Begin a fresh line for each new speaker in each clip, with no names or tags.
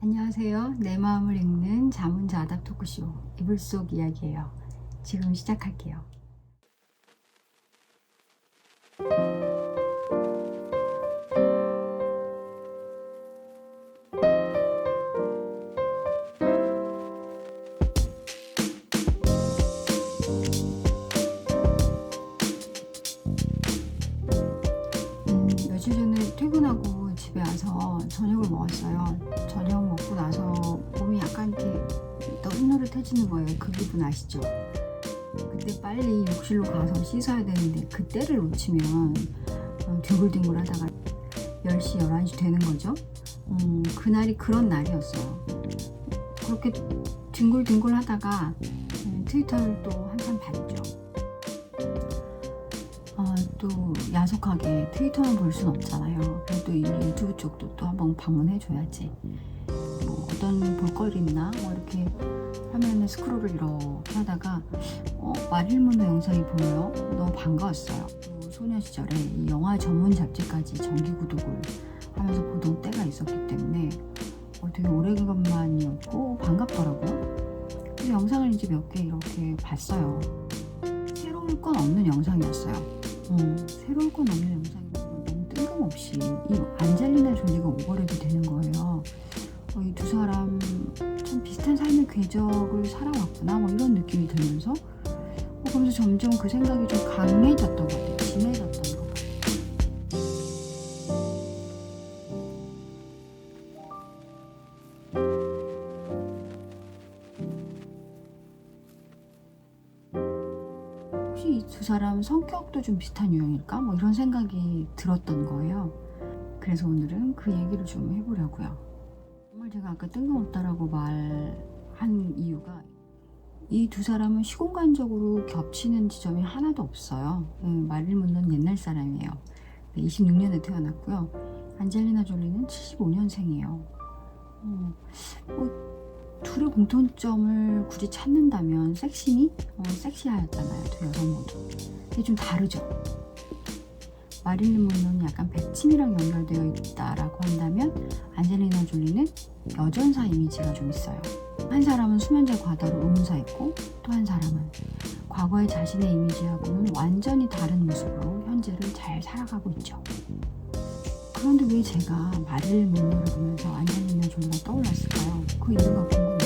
안녕하세요. 내 마음을 읽는 자문자답 토크쇼 이불 속 이야기예요. 지금 시작할게요. 며칠 전에 퇴근하고 집에 와서 저녁을 먹었어요. 저녁 먹고 나서 몸이 약간 이렇게 너릇너릇해지는 거예요. 그 기분 아시죠? 그때 빨리 욕실로 가서 씻어야 되는데 그때를 놓치면 뒹굴뒹굴 하다가 10시, 11시 되는 거죠. 그날이 그런 날이었어요. 그렇게 뒹굴뒹굴 하다가 트위터를 또 한참 봤죠. 또 야속하게 트위터만 볼 순 없잖아요. 그래도 이 유튜브 쪽도 또 한번 방문해 줘야지. 뭐 어떤 볼거리 있나 뭐 이렇게 화면에 스크롤을 이렇게 하다가 마릴린 먼로 영상이 보여요. 너무 반가웠어요. 또 소녀 시절에 이 영화 전문 잡지까지 정기 구독을 하면서 보던 때가 있었기 때문에 되게 오래간만이었고 반갑더라고요. 그래서 영상을 이제 몇 개 이렇게 봤어요. 새로울 건 없는 영상이었어요. 새로울 건 없는 영상이고 너무 뜬금없이 이 안젤리나 졸리가 오버랩이 되는 거예요. 이 두 사람 참 비슷한 삶의 궤적을 살아왔구나 뭐 이런 느낌이 들면서 그러면서 점점 그 생각이 좀 강해졌던 것 같아요. 심해졌던 것 같아요. 혹시 이 두 사람 성격도 좀 비슷한 유형일까? 뭐 이런 생각이 들었던 거예요. 그래서 오늘은 그 얘기를 좀 해보려고요. 정말 제가 아까 뜬금없다라고 말한 이유가 이 두 사람은 시공간적으로 겹치는 지점이 하나도 없어요. 마릴린 먼로는 옛날 사람이에요. 26년에 태어났고요. 안젤리나 졸리는 75년생이에요. 둘의 공통점을 굳이 찾는다면 섹시미? 섹시하였잖아요. 두 여성 모두. 근데 좀 다르죠. 마릴린 먼로는 약간 백치미랑 연결되어 있다라고 한다면 안젤리나 졸리는 여전사 이미지가 좀 있어요. 한 사람은 수면제 과다로 의문사했고 또 한 사람은 과거의 자신의 이미지하고는 완전히 다른 모습으로 현재를 잘 살아가고 있죠. 그런데 왜 제가 마릴린 먼로를 보면서 안젤리나 졸리가 떠올랐을까요? 그 이유가 궁금했어요.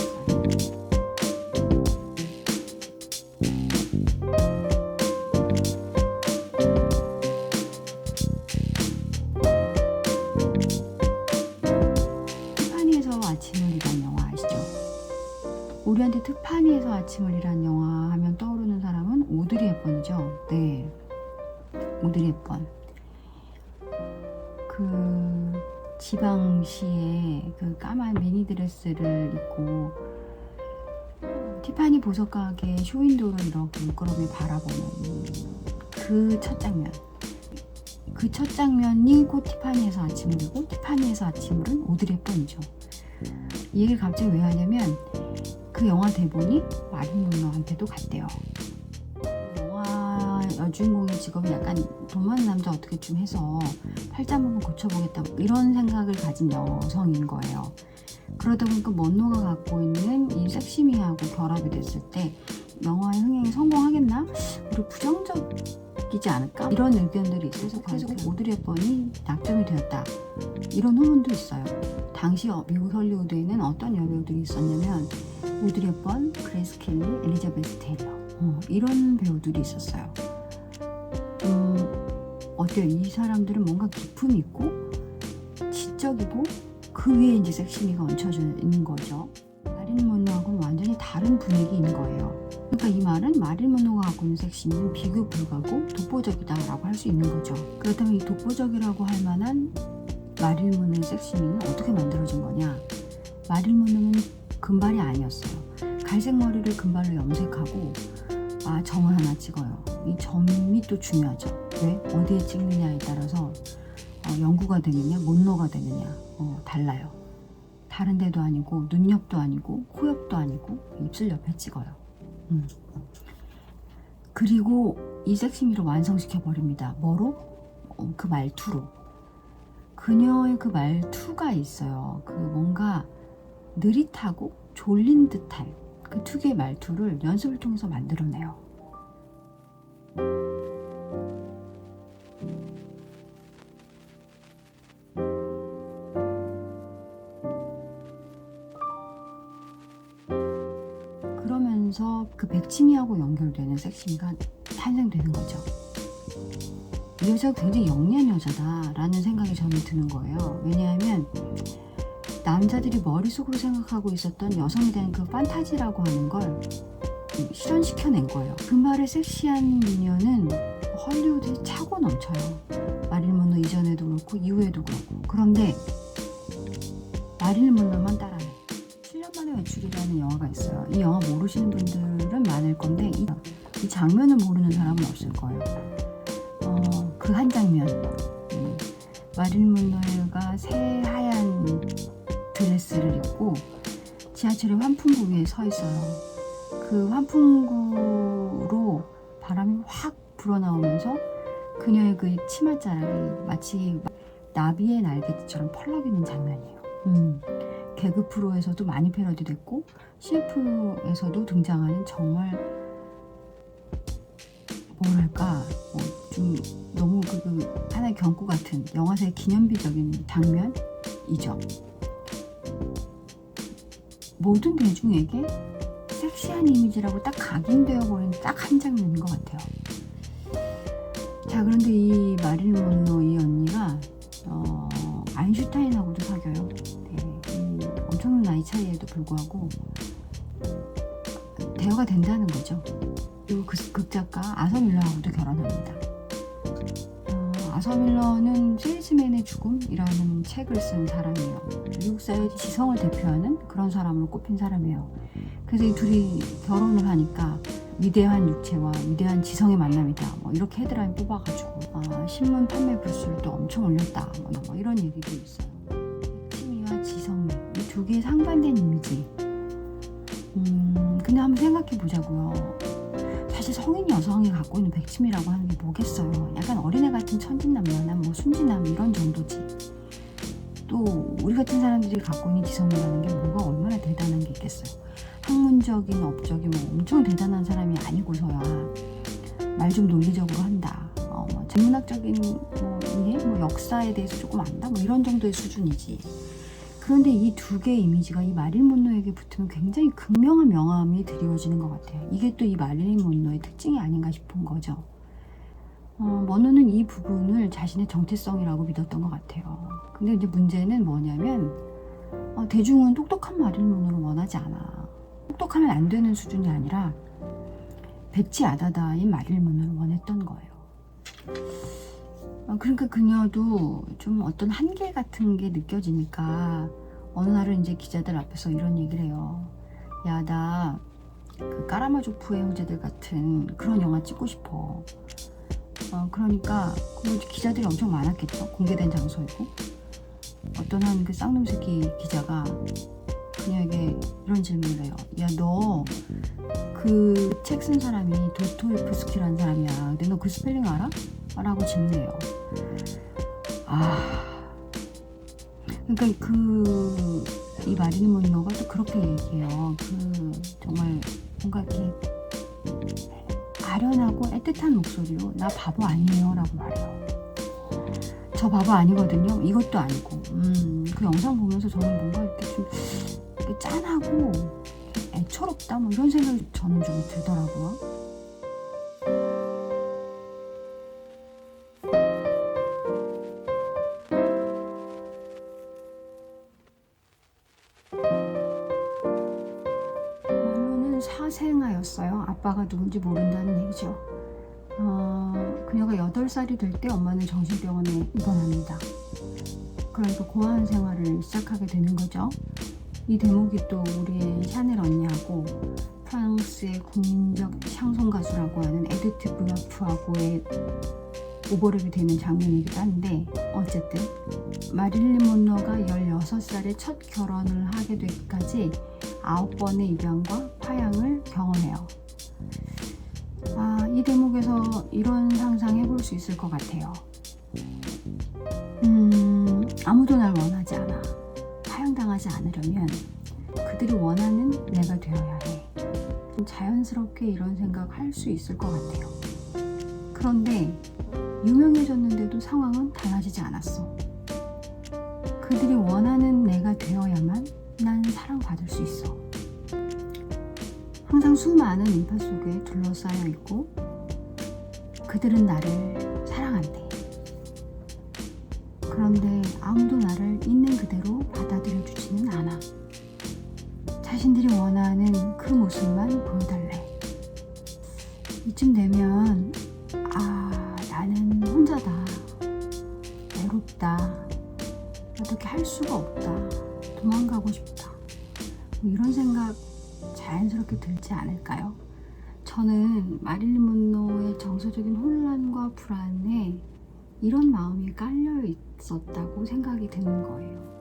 티파니에서 아침을 일한 영화 아시죠? 우리한테 티파니에서 아침을 일한 영화 하면 떠오르는 사람은 오드리 헵번이죠. 네, 오드리 헵번. 그 지방시에 그 까만 미니 드레스를 입고 티파니 보석 가게 쇼윈도를 이렇게 물끄러미 바라보는 그 첫 장면. 그 첫 장면이 곧 티파니에서 아침을 일고 티파니에서 아침을 은 오드리 헵번이죠. 이 얘기를 갑자기 왜 하냐면 그 영화 대본이 마릴린 먼로한테도 갔대요. 영화 여주인공의 직업이 약간 돈 많은 남자 어떻게 좀 해서 팔자 한번 고쳐보겠다 이런 생각을 가진 여성인 거예요. 그러다 보니까 먼로가 갖고 있는 이 섹시미하고 결합이 됐을 때 영화의 흥행에 성공하겠나? 우리 부정적이지 않을까? 이런 의견들이 있어서 그래서 오드리 헵번이 약점이 되었다. 이런 후문도 있어요. 당시 미국 헐리우드에는 어떤 여배우들이 있었냐면 오드리 헵번, 그레이스 켈리, 엘리자베스 테일러 이런 배우들이 있었어요. 어때요? 이 사람들은 뭔가 기품이 있고 지적이고 그 위에 이제 섹시미가 얹혀져 있는 거죠. 마릴린 먼로하고는 완전히 다른 분위기인 거예요. 그러니까 이 말은 마릴린 먼로가 갖고 있는 섹시미는 비교 불가고 독보적이다라고 할 수 있는 거죠. 그렇다면 이 독보적이라고 할 만한 마릴린 먼로의 섹시미는 어떻게 만들어진 거냐? 마릴린 먼로는 금발이 아니었어요. 갈색 머리를 금발로 염색하고 점을 하나 찍어요. 이 점이 또 중요하죠. 왜? 어디에 찍느냐에 따라서 연구가 되느냐, 먼로가 되느냐 달라요. 다른 데도 아니고 눈 옆도 아니고 코 옆도 아니고 입술 옆에 찍어요. 그리고 이 섹시미를 완성시켜 버립니다. 뭐로? 그 말투로. 그녀의 그 말투가 있어요. 그 뭔가 느릿하고 졸린 듯한 그 특유의 말투를 연습을 통해서 만들어내요. 그러면서 그 백치미하고 연결되는 섹시미가 탄생되는 거죠. 이 여자가 굉장히 영리한 여자다라는 생각이 저는 드는 거예요. 왜냐하면 남자들이 머릿속으로 생각하고 있었던 여성에 대한 그 판타지라고 하는 걸 실현시켜낸 거예요. 그 말의 섹시한 미녀는 헐리우드에 차고 넘쳐요. 마릴린 먼로 이전에도 그렇고 이후에도 그렇고. 그런데 마릴린 먼로만 따라해. 7년 만에 외출이라는 영화가 있어요. 이 영화 모르시는 분들은 많을 건데 이 장면을 모르는 사람은 없을 거예요. 그 한 장면, 마릴린 먼로가 새하얀 드레스를 입고 지하철의 환풍구 위에 서 있어요. 그 환풍구로 바람이 확 불어나오면서 그녀의 그 치맛자락이 마치 나비의 날개처럼 펄럭이는 장면이에요. 개그 프로에서도 많이 패러디됐고 CF에서도 등장하는 정말 뭐랄까 좀 너무 그 하나의 경고 같은 영화사의 기념비적인 장면이죠. 모든 대중에게 섹시한 이미지라고 딱 각인되어 버린 딱 한 장면인 것 같아요. 자, 그런데 이 마릴린 먼로 이 언니가 아인슈타인하고도 사귀어요. 네, 엄청난 나이 차이에도 불구하고 대화가 된다는 거죠. 그리고 그 극작가 아서 밀러하고도 결혼합니다. 아서 밀러는 세일즈맨의 죽음이라는 책을 쓴 사람이에요. 미국 사회의 지성을 대표하는 그런 사람으로 꼽힌 사람이에요. 그래서 이 둘이 결혼을 하니까 위대한 육체와 위대한 지성의 만남이다. 뭐 이렇게 헤드라인 뽑아가지고 신문 판매 부수도 엄청 올렸다. 뭐 이런 얘기도 있어요. 백치미와 지성미 이 두 개의 상반된 이미지. 근데 한번 생각해 보자고요. 사실 성인 여성이 갖고 있는 백치미라고 하는 게 뭐겠어요. 약간 어린애 같은 천진난만한 뭐 순진함 이런 정도지. 또 우리 같은 사람들이 갖고 있는 지성이라는 게 뭐가 얼마나 대단한 게 있겠어요. 학문적인 업적이 뭐 엄청 대단한 사람이 아니고서야 말 좀 논리적으로 한다. 전문학적인 뭐 이해, 뭐 역사에 대해서 조금 안다. 뭐 이런 정도의 수준이지. 그런데 이 두 개의 이미지가 이 마릴린 먼로에게 붙으면 굉장히 극명한 명암이 드리워지는 것 같아요. 이게 또 이 마릴린 먼로의 특징이 아닌가 싶은 거죠. 먼로는 이 부분을 자신의 정체성이라고 믿었던 것 같아요. 근데 이제 문제는 뭐냐면 대중은 똑똑한 마릴린 먼로를 원하지 않아. 똑똑하면 안 되는 수준이 아니라 배치 아다다인 마릴린 먼로를 원했던 거예요. 그러니까 그녀도 좀 어떤 한계 같은 게 느껴지니까 어느 날은 이제 기자들 앞에서 이런 얘기를 해요. 야, 나 그 까라마조프의 형제들 같은 그런 영화 찍고 싶어. 그러니까 그 기자들이 엄청 많았겠죠. 공개된 장소이고. 어떤 한 그 쌍놈 새끼 기자가 그녀에게 이런 질문을 해요. 야, 너 그 책 쓴 사람이 도스토옙스키라는 사람이야. 근데 너 그 스펠링 알아? 라고 질문해요. 그러니까 이 마릴린 먼로가 또 그렇게 얘기해요. 정말 뭔가 이렇게 아련하고 애틋한 목소리로 나 바보 아니에요 라고 말해요. 저 바보 아니거든요. 이것도 아니고. 그 영상 보면서 저는 뭔가 이렇게 좀 이렇게 짠하고 애처롭다 뭐 이런 생각이 저는 좀 들더라고요. 먼로는 사생아였어요. 아빠가 누군지 모른다는 얘기죠. 그녀가 8살이 될 때 엄마는 정신병원에 입원합니다. 그러니까 고아원 생활을 시작하게 되는 거죠. 이 대목이 또 우리의 샤넬 언니하고 프랑스의 국민적 샹송 가수라고 하는 에드트 브라프하고의 오버랩이 되는 장면이기도 한데 어쨌든 마릴린 먼로가 16살에 첫 결혼을 하게 되기까지 9번의 입양과 파양을 경험해요. 이 대목에서 이런 상상 해볼 수 있을 것 같아요. 아무도 날 원하지 않아. 파양 실망당하지 않으려면 그들이 원하는 내가 되어야 해. 자연스럽게 이런 생각 할 수 있을 것 같아요. 그런데 유명해졌는데도 상황은 달라지지 않았어. 그들이 원하는 내가 되어야만 난 사랑받을 수 있어. 항상 수많은 인파 속에 둘러싸여 있고 그들은 나를 사랑한대. 그런데 아무도 나를 있는 그대로 받아들여 주지는 않아. 자신들이 원하는 그 모습만 보여달래. 이쯤 되면 나는 혼자다, 외롭다, 어떻게 할 수가 없다, 도망가고 싶다, 이런 생각 자연스럽게 들지 않을까요? 저는 마릴린 먼로의 정서적인 혼란과 불안에 이런 마음이 깔려 있었다고 생각이 드는 거예요.